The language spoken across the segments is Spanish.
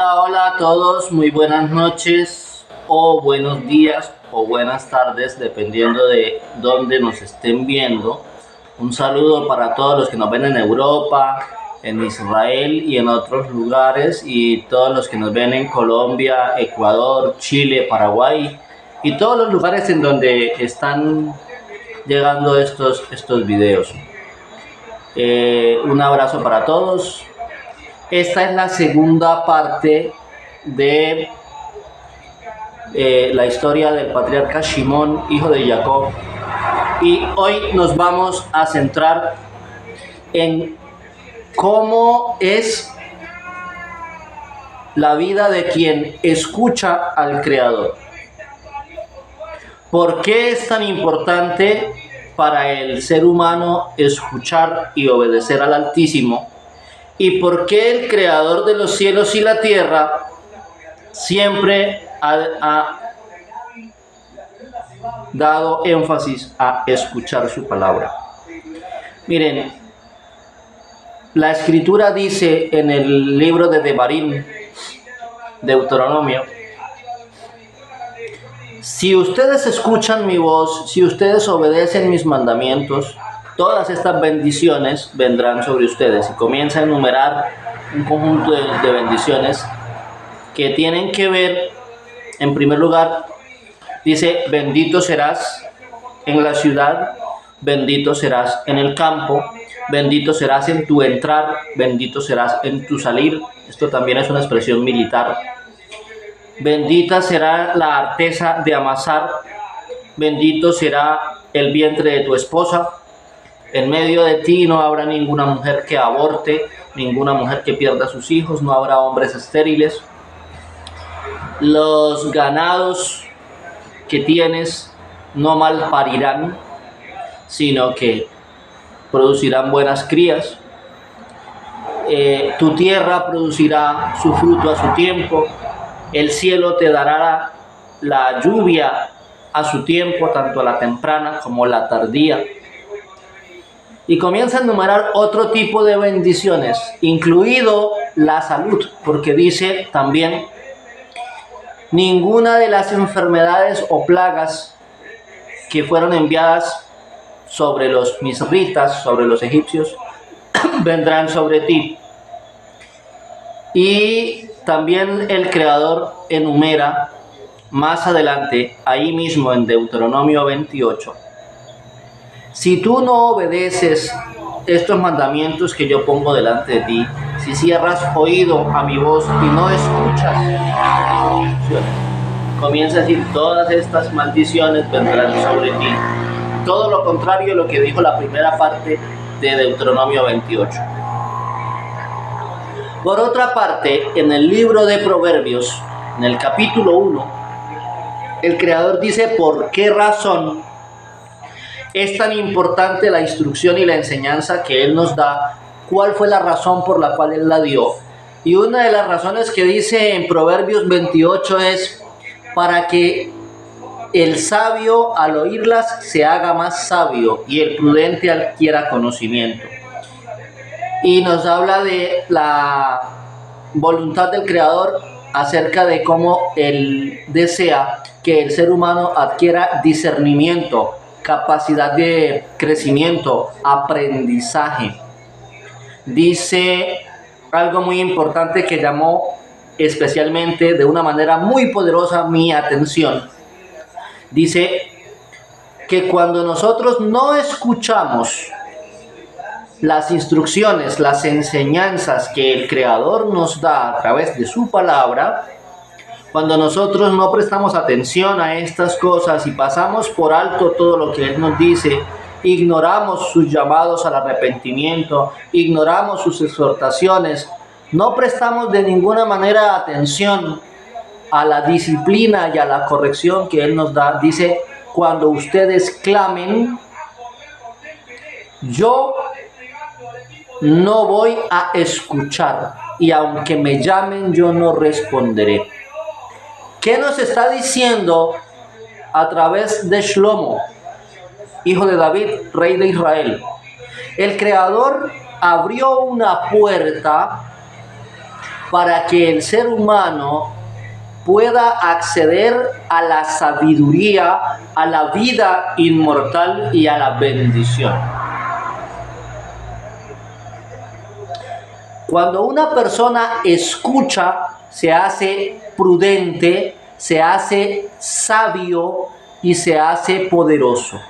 Hola, hola a todos, muy buenas noches o buenos días o buenas tardes, dependiendo de dónde nos estén viendo. Un saludo para todos los que nos ven en Europa, en Israel y en otros lugares, y todos los que nos ven en Colombia, Ecuador, Chile, Paraguay y todos los lugares en donde están llegando estos videos. Un abrazo para todos. Esta es la segunda parte de la historia del patriarca Shimón, hijo de Jacob, y hoy nos vamos a centrar en cómo es la vida de quien escucha al Creador. ¿Por qué es tan importante para el ser humano escuchar y obedecer al Altísimo? ¿Y por qué el Creador de los cielos y la tierra siempre ha dado énfasis a escuchar su palabra? Miren, la Escritura dice en el libro de Devarim, Deuteronomio: si ustedes escuchan mi voz, si ustedes obedecen mis mandamientos, todas estas bendiciones vendrán sobre ustedes. Y comienza a enumerar un conjunto de bendiciones que tienen que ver, en primer lugar, dice: bendito serás en la ciudad, bendito serás en el campo, bendito serás en tu entrar, bendito serás en tu salir. Esto también es una expresión militar. Bendita será la arteza de amasar, bendito será el vientre de tu esposa. En medio de ti no habrá ninguna mujer que aborte, ninguna mujer que pierda sus hijos, no habrá hombres estériles. Los ganados que tienes no malparirán, sino que producirán buenas crías. Tu tierra producirá su fruto a su tiempo. El cielo te dará la lluvia a su tiempo, tanto a la temprana como a la tardía. Y comienza a enumerar otro tipo de bendiciones, incluido la salud, porque dice también: ninguna de las enfermedades o plagas que fueron enviadas sobre los misritas, sobre los egipcios, vendrán sobre ti. Y también el Creador enumera más adelante, ahí mismo en Deuteronomio 28, si tú no obedeces estos mandamientos que yo pongo delante de ti, si cierras oído a mi voz y no escuchas, comienza a decir: todas estas maldiciones vendrán sobre ti. Todo lo contrario a lo que dijo la primera parte de Deuteronomio 28. Por otra parte, en el libro de Proverbios, en el capítulo 1, el Creador dice por qué razón es tan importante la instrucción y la enseñanza que Él nos da, cuál fue la razón por la cual Él la dio. Y una de las razones que dice en Proverbios 28 es para que el sabio al oírlas se haga más sabio y el prudente adquiera conocimiento. Y nos habla de la voluntad del Creador acerca de cómo Él desea que el ser humano adquiera discernimiento, capacidad de crecimiento, aprendizaje. Dice algo muy importante que llamó especialmente de una manera muy poderosa mi atención. Dice que cuando nosotros no escuchamos las instrucciones, las enseñanzas que el Creador nos da a través de su palabra, cuando nosotros no prestamos atención a estas cosas y pasamos por alto todo lo que Él nos dice, ignoramos sus llamados al arrepentimiento, ignoramos sus exhortaciones, no prestamos de ninguna manera atención a la disciplina y a la corrección que Él nos da, dice: cuando ustedes clamen, yo no voy a escuchar, y aunque me llamen, yo no responderé. ¿Qué nos está diciendo a través de Shlomo, hijo de David, rey de Israel? El Creador abrió una puerta para que el ser humano pueda acceder a la sabiduría, a la vida inmortal y a la bendición. Cuando una persona escucha, se hace prudente, se hace sabio y se hace poderoso.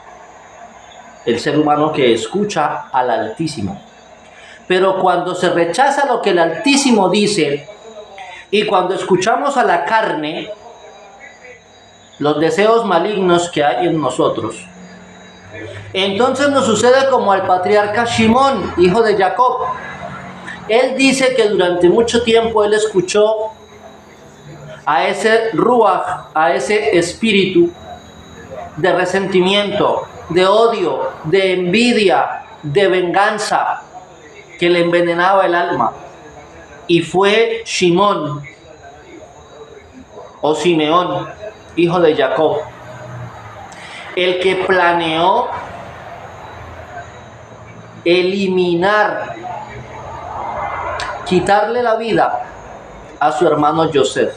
El ser humano que escucha al Altísimo. Pero cuando se rechaza lo que el Altísimo dice y cuando escuchamos a la carne, los deseos malignos que hay en nosotros, entonces nos sucede como al patriarca Shimón, hijo de Jacob. Él dice que durante mucho tiempo él escuchó a ese ruaj, a ese espíritu de resentimiento, de odio, de envidia, de venganza, que le envenenaba el alma. Y fue Shimón o Simeón, hijo de Jacob, el que planeó eliminar, quitarle la vida a su hermano Yosef.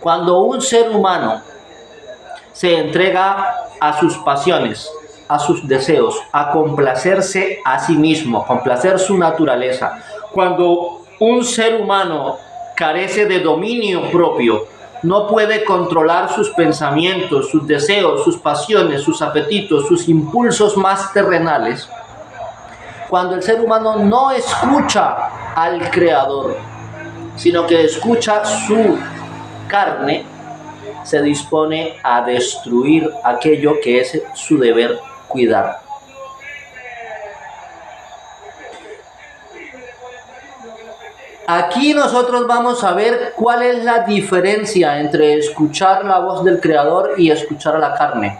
Cuando un ser humano se entrega a sus pasiones, a sus deseos, a complacerse a sí mismo, complacer su naturaleza, cuando un ser humano carece de dominio propio, no puede controlar sus pensamientos, sus deseos, sus pasiones, sus apetitos, sus impulsos más terrenales, cuando el ser humano no escucha al Creador, sino que escucha su carne, se dispone a destruir aquello que es su deber cuidar. Aquí nosotros vamos a ver cuál es la diferencia entre escuchar la voz del Creador y escuchar a la carne.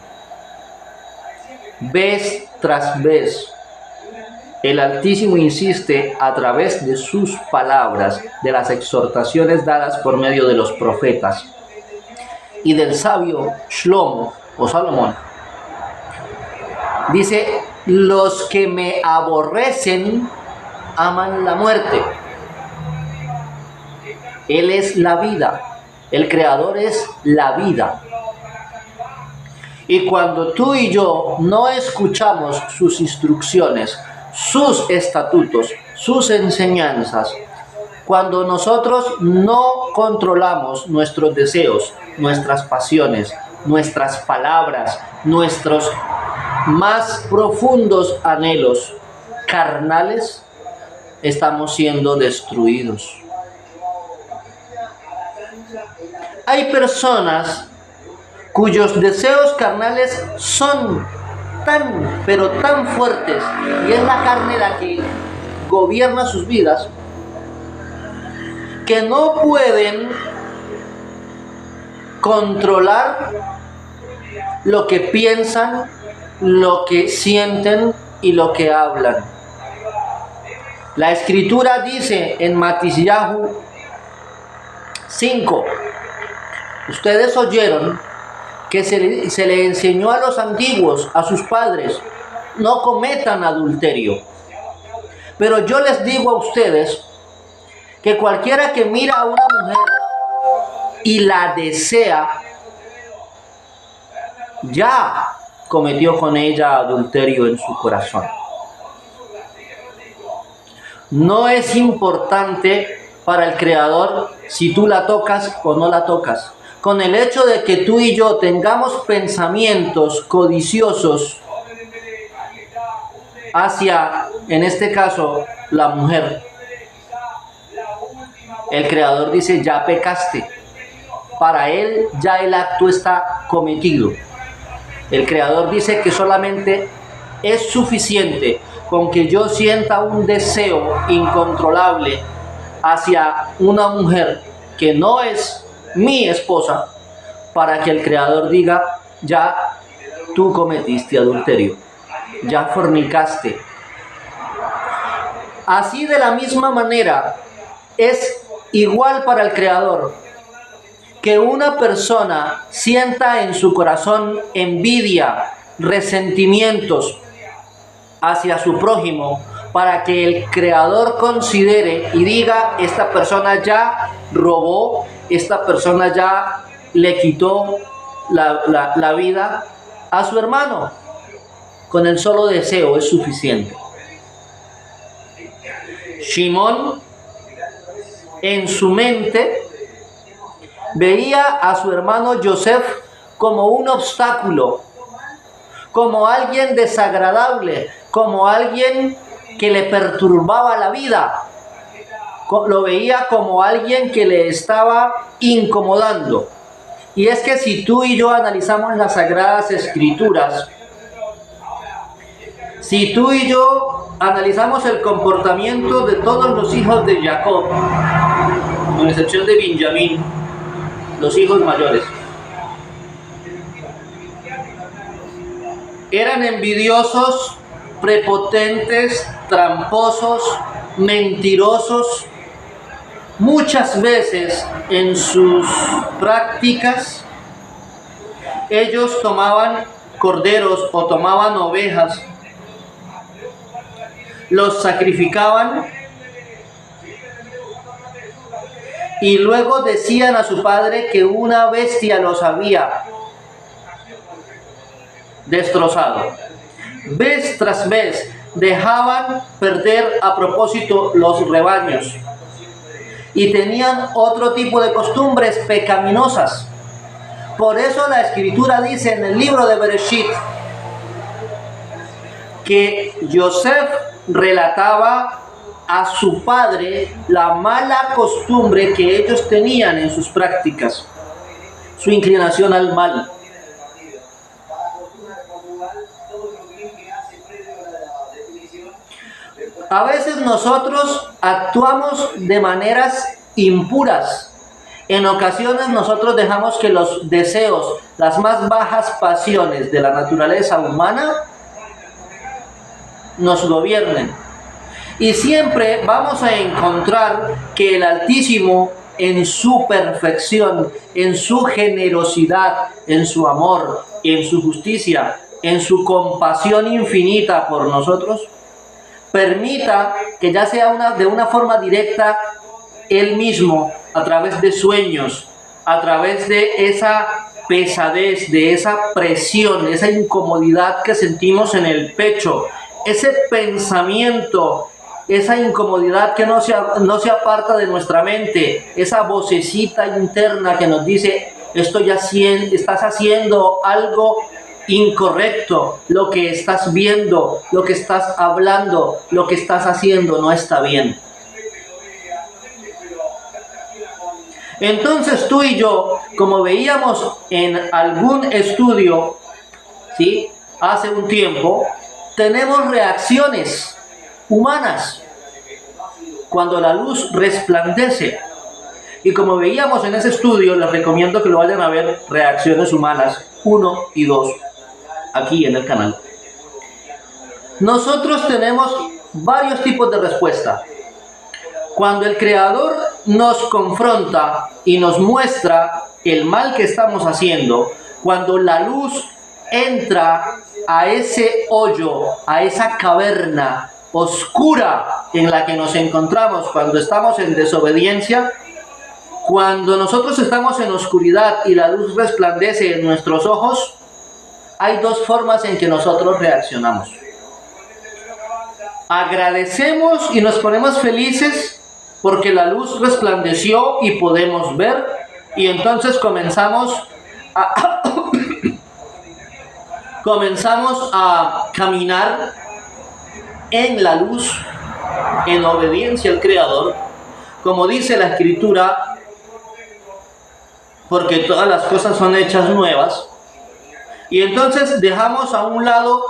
Vez tras vez, el Altísimo insiste a través de sus palabras, de las exhortaciones dadas por medio de los profetas y del sabio Shlomo o Salomón. Dice: los que me aborrecen aman la muerte. Él es la vida, el Creador es la vida. Y cuando tú y yo no escuchamos sus instrucciones, sus estatutos, sus enseñanzas, cuando nosotros no controlamos nuestros deseos, nuestras pasiones, nuestras palabras, nuestros más profundos anhelos carnales, estamos siendo destruidos. Hay personas cuyos deseos carnales son tan, pero tan fuertes, y es la carne la que gobierna sus vidas, que no pueden controlar lo que piensan, lo que sienten y lo que hablan. La Escritura dice en Matisyahu 5: ustedes oyeron que se le enseñó a los antiguos, a sus padres, no cometan adulterio. Pero yo les digo a ustedes que cualquiera que mira a una mujer y la desea, ya cometió con ella adulterio en su corazón. No es importante para el Creador si tú la tocas o no la tocas. Con el hecho de que tú y yo tengamos pensamientos codiciosos hacia, en este caso, la mujer, el Creador dice: ya pecaste. Para él ya el acto está cometido. El Creador dice que solamente es suficiente con que yo sienta un deseo incontrolable hacia una mujer que no es mi esposa, para que el Creador diga: ya tú cometiste adulterio, ya fornicaste. Así, de la misma manera, es igual para el Creador que una persona sienta en su corazón envidia, resentimientos hacia su prójimo, para que el Creador considere y diga: esta persona ya robó, esta persona ya le quitó la vida a su hermano. Con el solo deseo es suficiente. Shimón, en su mente, veía a su hermano Yosef como un obstáculo, como alguien desagradable, como alguien que le perturbaba la vida. Lo veía como alguien que le estaba incomodando. Y es que si tú y yo analizamos las Sagradas Escrituras, si tú y yo analizamos el comportamiento de todos los hijos de Jacob, con excepción de Benjamín, los hijos mayores, eran envidiosos, prepotentes, tramposos, mentirosos. Muchas veces en sus prácticas ellos tomaban corderos o tomaban ovejas, los sacrificaban y luego decían a su padre que una bestia los había destrozado. Vez tras vez dejaban perder a propósito los rebaños y tenían otro tipo de costumbres pecaminosas. Por eso la Escritura dice en el libro de Bereshit que Yosef relataba a su padre la mala costumbre que ellos tenían en sus prácticas, su inclinación al mal. A veces nosotros actuamos de maneras impuras. En ocasiones nosotros dejamos que los deseos, las más bajas pasiones de la naturaleza humana nos gobiernen. Y siempre vamos a encontrar que el Altísimo, en su perfección, en su generosidad, en su amor, en su justicia, en su compasión infinita por nosotros, permita que ya sea de una forma directa, Él mismo, a través de sueños, a través de esa pesadez, de esa presión, esa incomodidad que sentimos en el pecho, ese pensamiento, esa incomodidad que no se aparta de nuestra mente, esa vocecita interna que nos dice: estás haciendo algo incorrecto, lo que estás viendo, lo que estás hablando, lo que estás haciendo no está bien. Entonces tú y yo, como veíamos en algún estudio, ¿sí?, hace un tiempo, tenemos reacciones humanas cuando la luz resplandece. Y como veíamos en ese estudio, les recomiendo que lo vayan a ver, Reacciones Humanas 1 y 2, aquí en el canal. Nosotros tenemos varios tipos de respuesta. Cuando el Creador nos confronta y nos muestra el mal que estamos haciendo, cuando la luz entra a ese hoyo, a esa caverna oscura en la que nos encontramos cuando estamos en desobediencia, cuando nosotros estamos en oscuridad y la luz resplandece en nuestros ojos, hay dos formas en que nosotros reaccionamos. Agradecemos y nos ponemos felices porque la luz resplandeció y podemos ver, y entonces comenzamos a caminar en la luz, en obediencia al Creador, como dice la Escritura, porque todas las cosas son hechas nuevas. Y entonces dejamos a un lado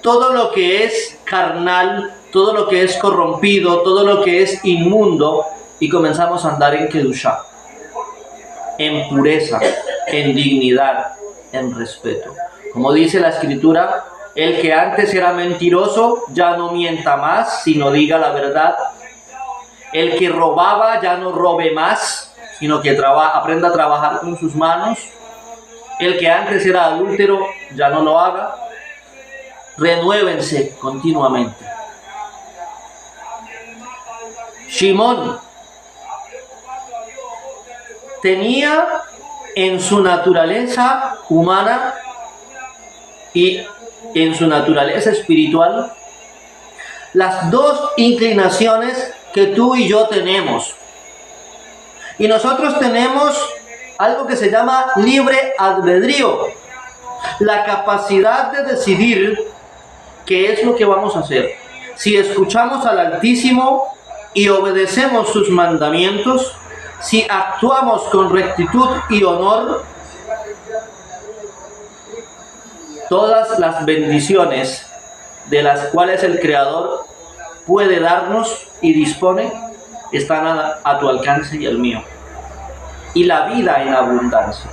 todo lo que es carnal, todo lo que es corrompido, todo lo que es inmundo, y comenzamos a andar en Kedushá, en pureza, en dignidad, en respeto. Como dice la Escritura, el que antes era mentiroso ya no mienta más, sino diga la verdad. El que robaba ya no robe más, sino que aprenda a trabajar con sus manos. El que antes era adúltero ya no lo haga. Renuévense continuamente. Shimón tenía en su naturaleza humana y en su naturaleza espiritual las dos inclinaciones que tú y yo tenemos. Y nosotros tenemos algo que se llama libre albedrío, la capacidad de decidir qué es lo que vamos a hacer. Si escuchamos al Altísimo y obedecemos sus mandamientos, si actuamos con rectitud y honor, todas las bendiciones de las cuales el Creador puede darnos y dispone están a tu alcance y el mío. Y la vida en abundancia.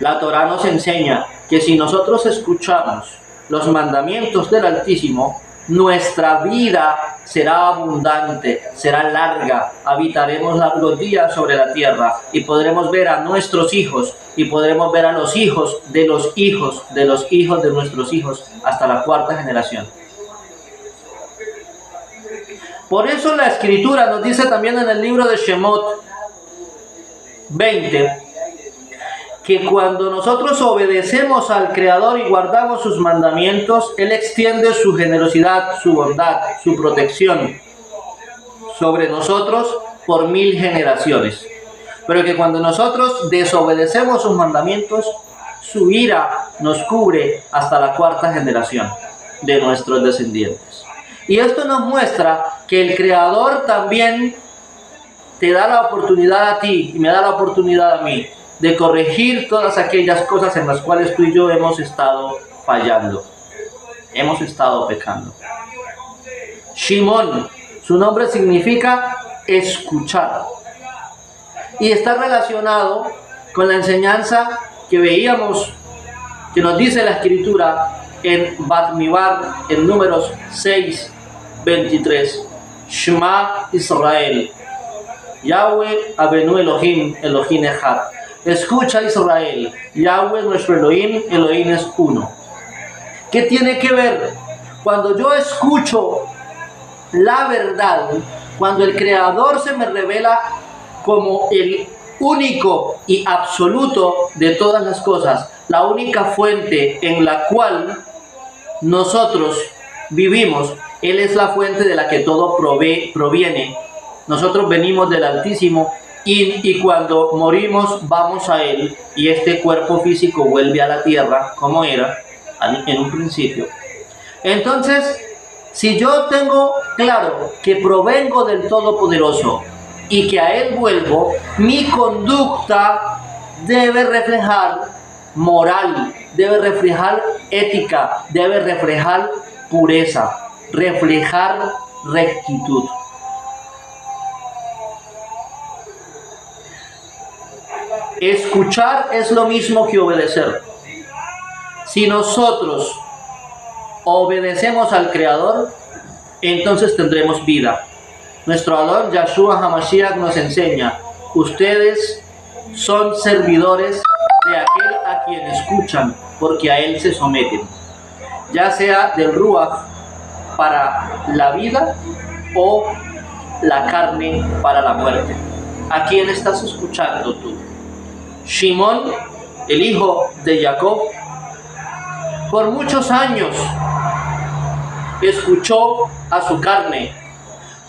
La Torá nos enseña que si nosotros escuchamos los mandamientos del Altísimo, nuestra vida será abundante, será larga, habitaremos largos días sobre la tierra y podremos ver a nuestros hijos y podremos ver a los hijos de los hijos de los hijos de nuestros hijos hasta la cuarta generación. Por eso la Escritura nos dice también en el libro de Shemot 20, que cuando nosotros obedecemos al Creador y guardamos sus mandamientos, Él extiende su generosidad, su bondad, su protección sobre nosotros por 1000 generaciones. Pero que cuando nosotros desobedecemos sus mandamientos, su ira nos cubre hasta la cuarta generación de nuestros descendientes. Y esto nos muestra que el Creador también te da la oportunidad a ti y me da la oportunidad a mí de corregir todas aquellas cosas en las cuales tú y yo hemos estado fallando, hemos estado pecando. Shimón, su nombre significa escuchar y está relacionado con la enseñanza que veíamos, que nos dice la Escritura en Batmibar, en Números 6:23. Shema Israel, Yahweh Abenu Elohim, Elohim Echad. Escucha Israel, Yahweh nuestro Elohim, Elohim es uno. ¿Qué tiene que ver? Cuando yo escucho la verdad, cuando el Creador se me revela como el único y absoluto de todas las cosas, la única fuente en la cual nosotros vivimos, Él es la fuente de la que todo proviene. Nosotros venimos del Altísimo y cuando morimos vamos a Él y este cuerpo físico vuelve a la tierra como era en un principio. Entonces, si yo tengo claro que provengo del Todopoderoso y que a Él vuelvo, mi conducta debe reflejar moral, debe reflejar ética, debe reflejar pureza, reflejar rectitud. Escuchar es lo mismo que obedecer. Si nosotros obedecemos al Creador, entonces tendremos vida. Nuestro Adón Yahshua HaMashiach nos enseña: ustedes son servidores de aquel a quien escuchan, porque a Él se someten, ya sea del Ruach para la vida o la carne para la muerte. ¿A quién estás escuchando tú? Shimón, el hijo de Jacob, por muchos años escuchó a su carne.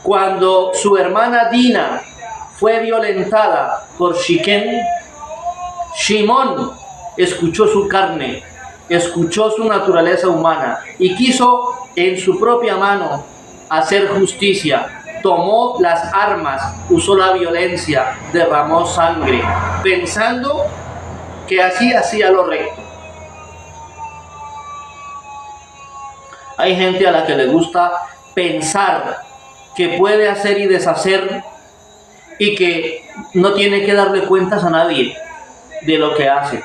Cuando su hermana Dina fue violentada por Siquem, Shimón escuchó su carne, escuchó su naturaleza humana y quiso en su propia mano hacer justicia. Tomó las armas, usó la violencia, derramó sangre, pensando que así hacía lo recto. Hay gente a la que le gusta pensar que puede hacer y deshacer y que no tiene que darle cuentas a nadie de lo que hace.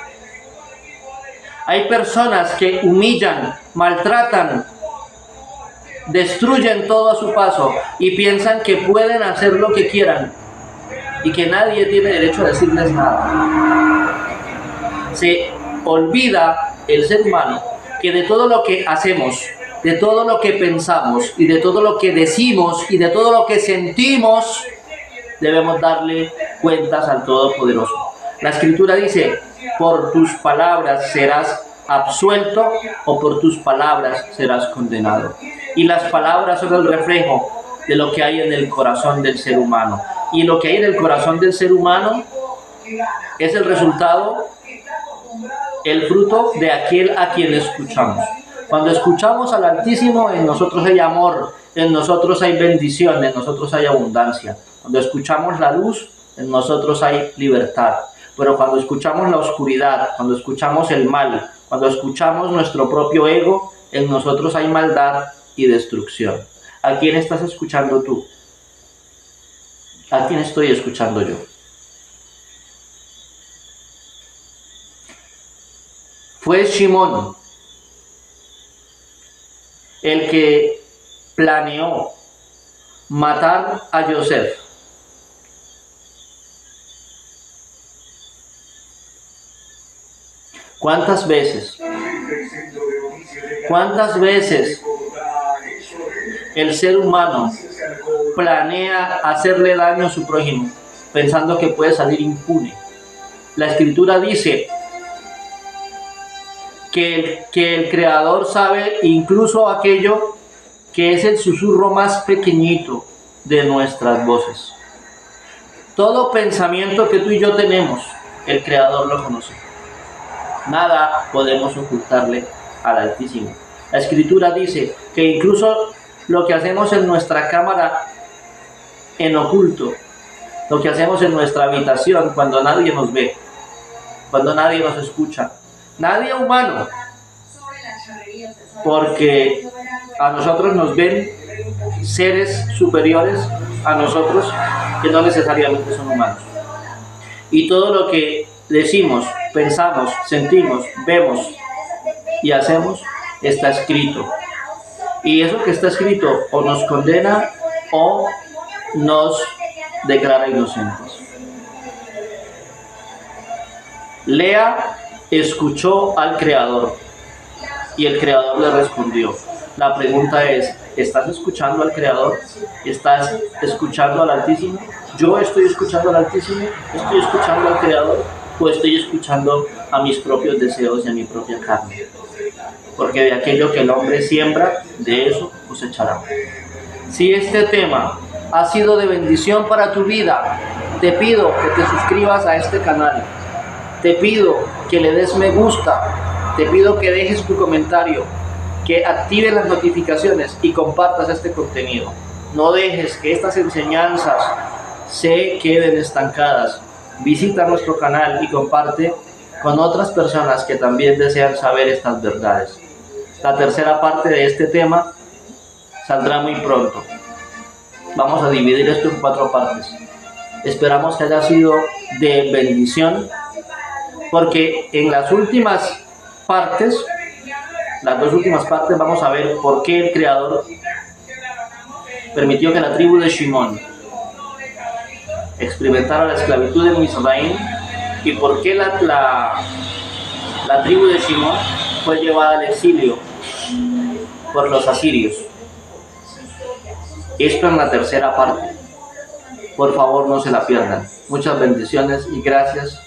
Hay personas que humillan, maltratan, destruyen todo a su paso y piensan que pueden hacer lo que quieran y que nadie tiene derecho a decirles nada. Se olvida el ser humano que de todo lo que hacemos de todo lo que pensamos y de todo lo que decimos y de todo lo que sentimos, debemos darle cuentas al Todopoderoso. La Escritura dice, por tus palabras serás absuelto o por tus palabras serás condenado. Y las palabras son el reflejo de lo que hay en el corazón del ser humano. Y lo que hay en el corazón del ser humano es el resultado, el fruto de aquel a quien escuchamos. Cuando escuchamos al Altísimo, en nosotros hay amor, en nosotros hay bendición, en nosotros hay abundancia. Cuando escuchamos la luz, en nosotros hay libertad. Pero cuando escuchamos la oscuridad, cuando escuchamos el mal, cuando escuchamos nuestro propio ego, en nosotros hay maldad y destrucción. ¿A quién estás escuchando tú? ¿A quién estoy escuchando yo? Fue Shimón el que planeó matar a Yosef. ¿Cuántas veces el ser humano planea hacerle daño a su prójimo pensando que puede salir impune? La Escritura dice que el Creador sabe incluso aquello que es el susurro más pequeñito de nuestras voces. Todo pensamiento que tú y yo tenemos, el Creador lo conoce. Nada podemos ocultarle al Altísimo. La Escritura dice que incluso lo que hacemos en nuestra cámara en oculto, lo que hacemos en nuestra habitación cuando nadie nos ve, cuando nadie nos escucha, nadie humano, porque a nosotros nos ven seres superiores a nosotros que no necesariamente son humanos. Y todo lo que decimos, pensamos, sentimos, vemos y hacemos está escrito. Y eso que está escrito o nos condena o nos declara inocentes. Lea escuchó al Creador y el Creador le respondió. La pregunta es, ¿estás escuchando al Creador? ¿Estás escuchando al Altísimo? ¿Yo estoy escuchando al Altísimo? ¿Estoy escuchando al Creador? ¿O estoy escuchando a mis propios deseos y a mi propia carne? Porque de aquello que el hombre siembra, de eso cosechará. Si este tema ha sido de bendición para tu vida, te pido que te suscribas a este canal. Te pido que le des me gusta. Te pido que dejes tu comentario, que actives las notificaciones y compartas este contenido. No dejes que estas enseñanzas se queden estancadas. Visita nuestro canal y comparte con otras personas que también desean saber estas verdades. La tercera parte de este tema saldrá muy pronto. Vamos a dividir esto en 4 partes. Esperamos que haya sido de bendición, porque en las últimas partes, las 2 últimas partes, vamos a ver por qué el Creador permitió que la tribu de Shimón experimentara la esclavitud en Misraim y por qué la tribu de Shimón fue llevada al exilio por los asirios. Esto en la tercera parte. Por favor, no se la pierdan. Muchas bendiciones y gracias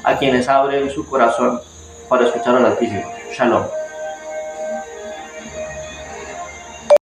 a quienes abren su corazón para escuchar al Altísimo. Shalom.